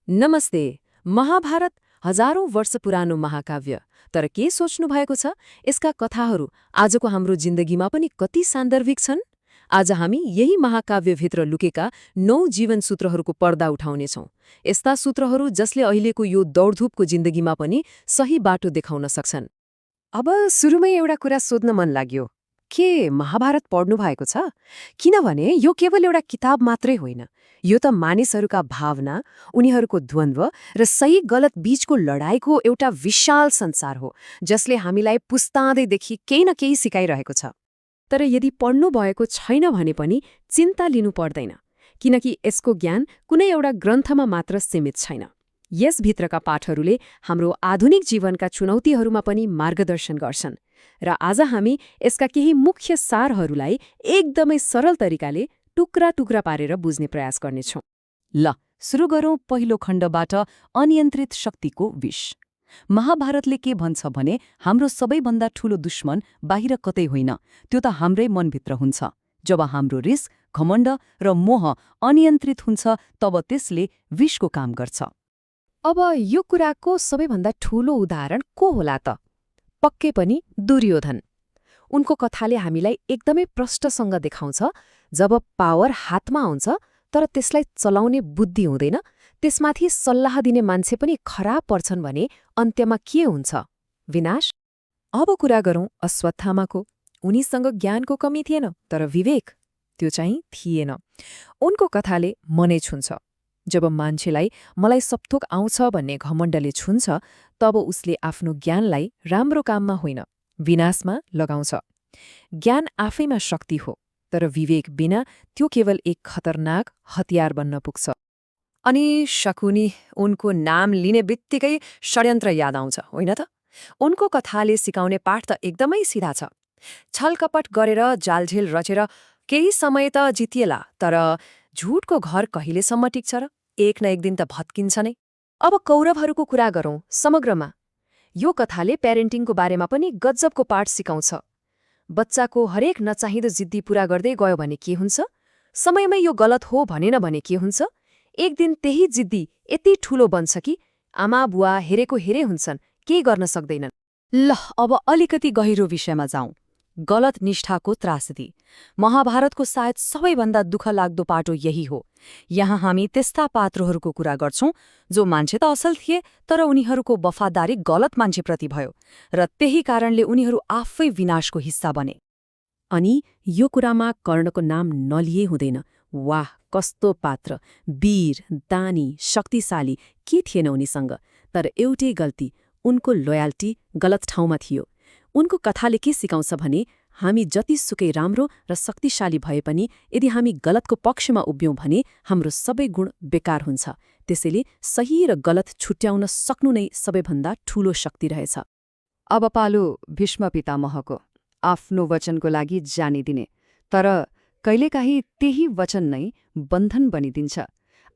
नमस्ते। महाभारत हजारौं वर्ष पुरानो महाकाव्य, तर के सोच्नु भएको छ यसका कथाहरू आजको हाम्रो जिन्दगीमा पनि कति सान्दर्भिक छन्? आज हामी यही महाकाव्यभित्र लुकेका 9 जीवन सूत्रहरूको पर्दा उठाउनेछौं। यस्ता सूत्रहरू जसले अहिलेको यो दौडधुपको जिन्दगीमा पनि सही बाटो देखाउन सक्छन्। अब सुरुमै एउटा कुरा सोध्न मन लाग्यो। के महाभारत पढ्नु भएको छ? किनभने यो केवल एउटा किताब मात्रै होइन। यो त मानिसहरूका भावना, उनीहरूको द्वन्द्व र सही गलत बीचको लडाईँको एउटा विशाल संसार हो, जसले हामीलाई पुस्ताँदैदेखि केही न केही सिकाइरहेको छ। तर यदि पढ्नु भएको छैन भने पनि चिन्ता लिनु पर्दैन, किनकि यसको ज्ञान कुनै एउटा ग्रन्थमा मात्र सीमित छैन। यसभित्रका पाठहरूले हाम्रो आधुनिक जीवनका चुनौतीहरूमा पनि मार्गदर्शन गर्छन् र आज हामी यसका केही मुख्य सारहरूलाई एकदमै सरल तरिकाले टुक्रा पारेर बुझ्ने प्रयास गर्नेछौँ। ल सुरु गरौँ पहिलो खण्डबाट, अनियन्त्रित शक्तिको विष। महाभारतले के भन्छ भने हाम्रो सबैभन्दा ठूलो दुश्मन बाहिर कतै होइन, त्यो त हाम्रै मनभित्र हुन्छ। जब हाम्रो रिस, घमण्ड र मोह अनियन्त्रित हुन्छ तब त्यसले विषको काम गर्छ। अब यो कुराको सबैभन्दा ठूलो उदाहरण को होला त? पक्कै पनि दुर्योधन। उनको कथाले हामीलाई एकदमै प्रष्टसँग देखाउँछ, जब पावर हातमा आउँछ तर त्यसलाई चलाउने बुद्धि हुँदैन, त्यसमाथि सल्लाह दिने मान्छे पनि खराब पर्छन् भने अन्त्यमा के हुन्छ? विनाश। अब कुरा गरौँ अश्वत्थामाको। उनीसँग ज्ञानको कमी थिएन, तर विवेक त्यो चाहिँ थिएन। उनको कथाले मनै छुन्छ। जब मान्छेलाई मलाई सबथोक आउँछ भन्ने घमण्डले छुन्छ, तब उसले आफ्नो ज्ञानलाई राम्रो काममा होइन, विनाशमा लगाउँछ। ज्ञान आफैमा शक्ति हो, तर विवेक बिना त्यो केवल एक खतरनाक हतियार बन्न पुग्छ। अनि शकुनी, उनको नाम लिने बित्तिकै षड्यन्त्र याद आउँछ, होइन त? उनको कथाले सिकाउने पाठ त एकदमै सिधा छ। छलकपट गरेर जालझेल रचेर केही समय त जितिएला, तर झुटको घर कहिलेसम्म टिक्छ र? एक न एक दिन त भत्किन्छ नै। अब कौरवहरूको कुरा गरौँ समग्रमा। यो कथाले प्यारेन्टिङको बारेमा पनि गजबको पाठ सिकाउँछ। बच्चाको हरेक नचाहिँदो जिद्दी पूरा गर्दै गयो भने के हुन्छ? समयमै यो गलत हो भनेन भने के हुन्छ? एक दिन त्यही जिद्दी यति ठूलो बन्छ कि आमा बुवा हेरेको हेरे हुन्छन्, केही गर्न सक्दैनन्। ल अब अलिकति गहिरो विषयमा जाउँ। गलत निष्ठाको त्रासदी। महाभारतको सायद सबैभन्दा दुःख लाग्दो पाटो यही हो। यहाँ हामी त्यस्ता पात्रहरूको कुरा गर्छौं जो मान्छे त असल थिए, तर उनीहरूको वफादारी गलत मान्छेप्रति भयो र त्यही कारणले उनीहरू आफै विनाशको हिस्सा बने। अनि यो कुरामा कर्णको नाम नलिए हुँदैन। वाह, कस्तो पात्र! वीर, दानी, शक्तिशाली के थिएन उनीसँग, तर एउटै गल्ती, उनको लोयल्टी गलत ठाउँमा थियो। उनको कथाले के सिकाउँछ भने हामी जतिसुकै राम्रो र शक्तिशाली भए पनि यदि हामी गलतको पक्षमा उभियौं भने हाम्रो सबै गुण बेकार हुन्छ। त्यसैले सही र गलत छुट्याउन सक्नु नै सबैभन्दा ठूलो शक्ति रहेछ। अब पालो भीष्म पितामहको। आफ्नो वचनको लागि जानिदिने, तर कहिलेकाहीँ त्यही वचन नै बन्धन बनिदिन्छ।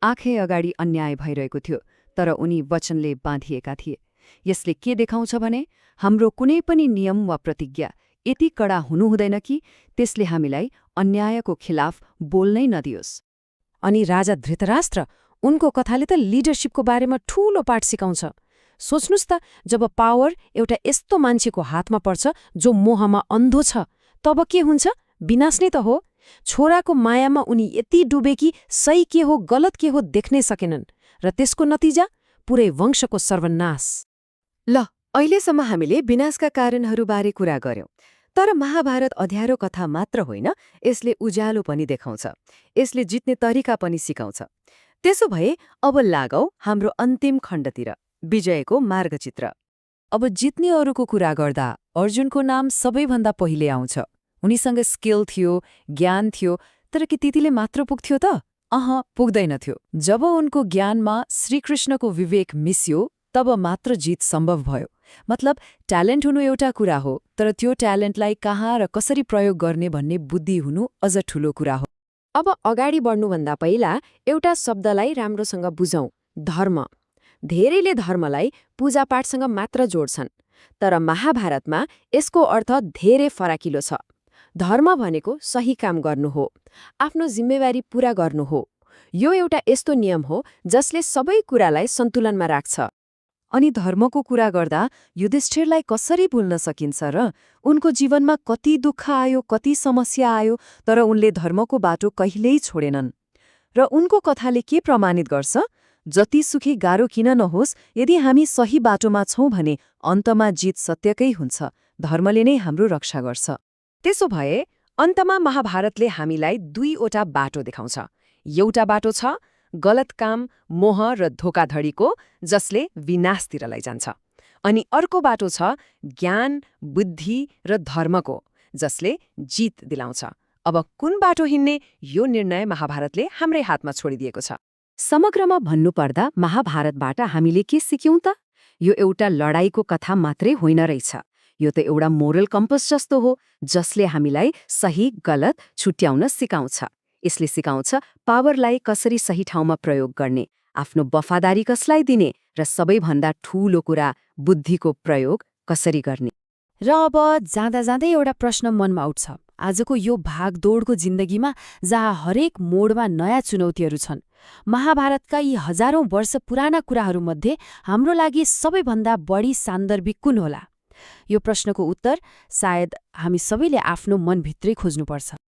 आँखै अगाडि अन्याय भइरहेको थियो, तर उनी वचनले बाँधिएका थिए। यसले के देखाउँछ भने हाम्रो कुनै पनि नियम वा प्रतिज्ञा यति कडा हुनुहुँदैन कि त्यसले हामीलाई अन्यायको खिलाफ बोल्नै नदियोस्। अनि राजा धृतराष्ट्र, उनको कथाले त लिडरशिपको बारेमा ठूलो पाठ सिकाउँछ। सोच्नुस् त, जब पावर एउटा यस्तो मान्छेको हातमा पर्छ जो मोहमा अन्धो छ, तब के हुन्छ? विनाश नै त हो। छोराको मायामा उनी यति डुबे कि सही के हो गलत के हो देख्नै सकेनन्, र त्यसको नतिजा पुरै वंशको सर्वनाश। ल अहिलेसम्म हामीले विनाशका कारणहरूबारे कुरा गर्यौं, तर महाभारत अध्यारो कथा मात्र होइन, यसले उज्यालो पनि देखाउँछ। यसले जित्ने तरिका पनि सिकाउँछ। त्यसो भए अब लागौ हाम्रो अन्तिम खण्डतिर, विजयको मार्गचित्र। अब जित्नेहरूको कुरा गर्दा अर्जुनको नाम सबैभन्दा पहिले आउँछ। उनीसँग स्किल थियो, ज्ञान थियो, तर के त्यतिले मात्र पुग्थ्यो त? पुग्दैनथ्यो। जब उनको ज्ञानमा श्रीकृष्णको विवेक मिसियो, तब मात्र जित सम्भव भयो। मतलब ट्यालेन्ट हुनु एउटा कुरा हो, तर त्यो ट्यालेन्टलाई कहाँ र कसरी प्रयोग गर्ने भन्ने बुद्धि हुनु अझ ठूलो कुरा हो। अब अगाडि बढ्नुभन्दा पहिला एउटा शब्दलाई राम्रोसँग बुझौं, धर्म। धेरैले धर्मलाई पूजापाठसँग मात्र जोड्छन्, तर महाभारतमा यसको अर्थ धेरै फराकिलो छ। धर्म भनेको सही काम गर्नु हो, आफ्नो जिम्मेवारी पूरा गर्नु हो। यो एउटा यस्तो नियम हो जसले सबै कुरालाई सन्तुलनमा राख्छ। अनि धर्मको कुरा गर्दा युधिष्ठिरलाई कसरी भुल्न सकिन्छ र? उनको जीवनमा कति दुःख आयो, कति समस्या आयो, तर उनले धर्मको बाटो कहिल्यै छोडेनन्। र उनको कथाले के प्रमाणित गर्छ? जतिसुकै गाह्रो किन नहोस्, यदि हामी सही बाटोमा छौं भने अन्तमा जित सत्यकै हुन्छ। धर्मले नै हाम्रो रक्षा गर्छ। त्यसो भए अन्तमा महाभारतले हामीलाई दुईवटा बाटो देखाउँछ। एउटा बाटो छ गलत काम, मोह र धोकाधडीको, जसले विनाशतिर लैजान्छ। अनि अर्को बाटो छ ज्ञान, बुद्धि र धर्मको, जसले जित दिलाउँछ। अब कुन बाटो हिँड्ने, यो निर्णय महाभारतले हाम्रै हातमा छोडिदिएको छ। समग्रमा भन्नुपर्दा महाभारतबाट हामीले के सिक्यौं त? यो एउटा लडाईँको कथा मात्रै होइन रहेछ। यो त एउटा मोरल कम्पस जस्तो हो, जसले हामीलाई सही गलत छुट्याउन सिकाउँछ। यसले सिकाउँछ पावरलाई कसरी सही ठाउँमा प्रयोग गर्ने, आफ्नो वफादारी कसलाई दिने, र सबैभन्दा ठूलो कुरा बुद्धिको प्रयोग कसरी गर्ने। र अब जाँदा जाँदै एउटा प्रश्न मनमा उठ्छ। आजको यो भागदौडको जिन्दगीमा जहाँ हरेक मोडमा नयाँ चुनौतीहरू छन्, महाभारतका यी हजारौं वर्ष पुराना कुराहरूमध्ये हाम्रो लागि सबैभन्दा बढी सान्दर्भिक कुन होला? यो प्रश्नको उत्तर सायद हामी सबैले आफ्नो मनभित्रै खोज्नुपर्छ।